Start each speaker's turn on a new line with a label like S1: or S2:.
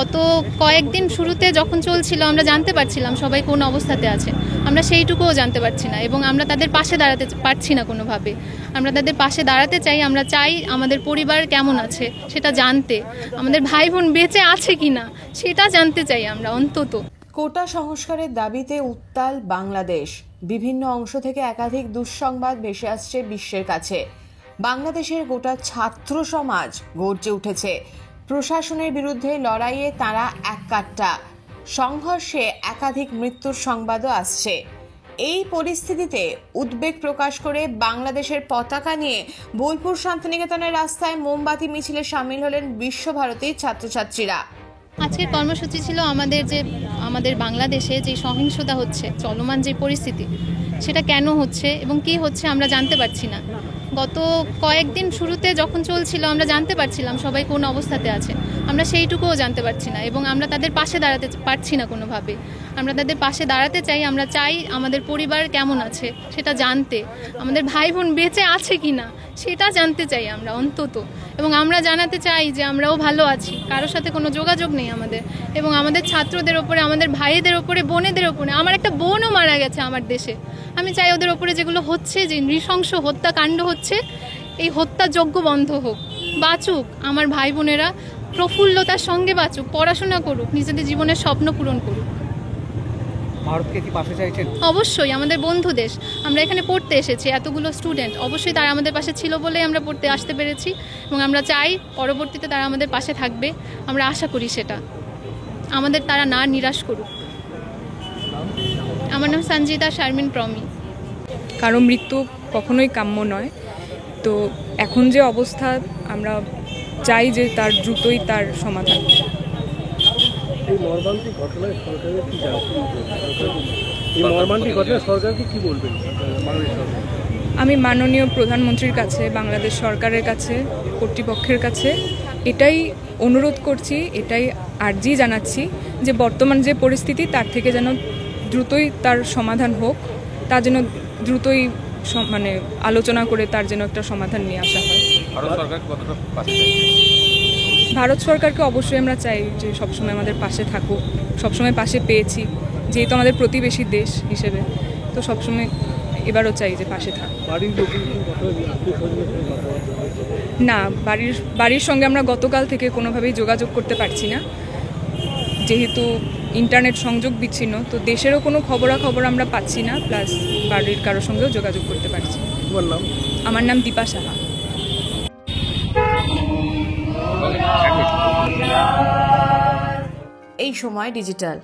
S1: গত কয়েকদিন শুরুতে যখন চলছিল আমরা জানতে পারছিলাম সবাই কোন অবস্থাতে আছে, আমরা সেইটুকুও জানতে পারছি না এবং আমরা তাদের পাশে দাঁড়াতে পারছি না কোনোভাবে। আমরা তাদের পাশে দাঁড়াতে চাই, আমরা চাই আমাদের পরিবার কেমন আছে সেটা জানতে, আমাদের ভাই বোন বেঁচে আছে কিনা সেটা জানতে চাই আমরা অন্তত।
S2: কোটা সংস্কারের দাবিতে উত্তাল বাংলাদেশ। বিভিন্ন অংশ থেকে একাধিক দুঃসংবাদ ভেসে আসছে বিশ্বের কাছে। বাংলাদেশের গোটা ছাত্র সমাজ গর্জে উঠেছে। প্রশাসনের বিরুদ্ধে লড়াইয়ে তারা এককাট্টা। সংঘর্ষে একাধিক মৃত্যুর সংবাদও আসছে। এই পরিস্থিতিতে উদ্বেগ প্রকাশ করে বাংলাদেশের পতাকা নিয়ে বোলপুর শান্তিনিকেতনের রাস্তায় মোমবাতি মিছিলে সামিল হলেন বিশ্বভারতীর ছাত্রছাত্রীরা।
S1: আজকের কর্মসূচি ছিল আমাদের বাংলাদেশে যে সহিংসতা হচ্ছে, চলমান যে পরিস্থিতি, সেটা কেন হচ্ছে এবং কি হচ্ছে আমরা জানতে পারছি না। গত কয়েকদিন শুরুতে যখন চলছিল আমরা জানতে পারছিলাম সবাই কোন অবস্থাতে আছে, আমরা সেইটুকুও জানতে পারছি না এবং আমরা তাদের পাশে দাঁড়াতে পারছি না কোনোভাবে। আমরা তাদের পাশে দাঁড়াতে চাই, আমরা চাই আমাদের পরিবার কেমন আছে সেটা জানতে, আমাদের ভাই বোন বেঁচে আছে কিনা সেটা জানতে চাই আমরা অন্তত, এবং আমরা জানাতে চাই যে আমরাও ভালো আছি, কারোর সাথে কোনো যোগাযোগ নেই আমাদের, এবং আমাদের ছাত্রদের ওপরে, আমাদের ভাইদের ওপরে, বোনেদের ওপরে, আমার একটা বোনও মারা গেছে আমার দেশে। আমি চাই ওদের ওপরে যেগুলো হচ্ছে, যে নৃশংস হত্যাকাণ্ড হচ্ছে, এই হত্যাযজ্ঞ বন্ধ হোক, বাঁচুক আমার ভাই বোনেরা, প্রফুল্লতার সঙ্গে বাঁচুক, পড়াশোনা করুক, নিজেদের জীবনের স্বপ্ন পূরণ করুক।
S3: ভারতকে কি পাশে চাইছেন?
S1: অবশ্যই, আমাদের বন্ধু দেশ, আমরা এখানে পড়তে এসেছি, এতগুলো স্টুডেন্ট, অবশ্যই তারা আমাদের পাশে ছিল বলেই আমরা পড়তে আসতে পেরেছি এবং আমরা চাই পরবর্তীতে তারা আমাদের পাশে থাকবে, আমরা আশা করি সেটা, আমাদের তারা না নিরাশ করুক। আমার নাম সঞ্জিতা শারমিন প্রমি।
S4: কারো মৃত্যু কখনোই কাম্য নয়, তো এখন যে অবস্থা আমরা চাই যে তার দ্রুতই তার সমাধান।
S5: এই মর্মান্তিক ঘটনায় সরকারের কি সরকারকে কি বলবেন?
S4: আমি মাননীয় প্রধানমন্ত্রীর কাছে, বাংলাদেশ সরকারের কাছে, কর্তৃপক্ষের কাছে এটাই অনুরোধ করছি, এটাই আর্জি জানাচ্ছি যে বর্তমান যে পরিস্থিতি তার থেকে যেন দ্রুতই তার সমাধান হোক, তা যেন দ্রুতই মানে আলোচনা করে তার যেন একটা সমাধান নিয়ে আসা হয়। ভারত সরকারকে অবশ্যই আমরা চাই যে সবসময় আমাদের পাশে থাকুক, সবসময় পাশে পেয়েছি, যেহেতু আমাদের প্রতিবেশী দেশ হিসেবে, তো সবসময় এবারও চাই যে পাশে থাকুক। না, বাড়ির সঙ্গে আমরা গতকাল থেকে কোনোভাবেই যোগাযোগ করতে পারছি না, যেহেতু ইন্টারনেট সংযোগ বিচ্ছিন্ন, তো দেশেরও কোনো খবরাখবর আমরা পাচ্ছি না, প্লাস বাড়ির কারোর সঙ্গেও যোগাযোগ করতে পারছি। আমার নাম দীপা সাহা।
S2: এই সময় ডিজিটাল।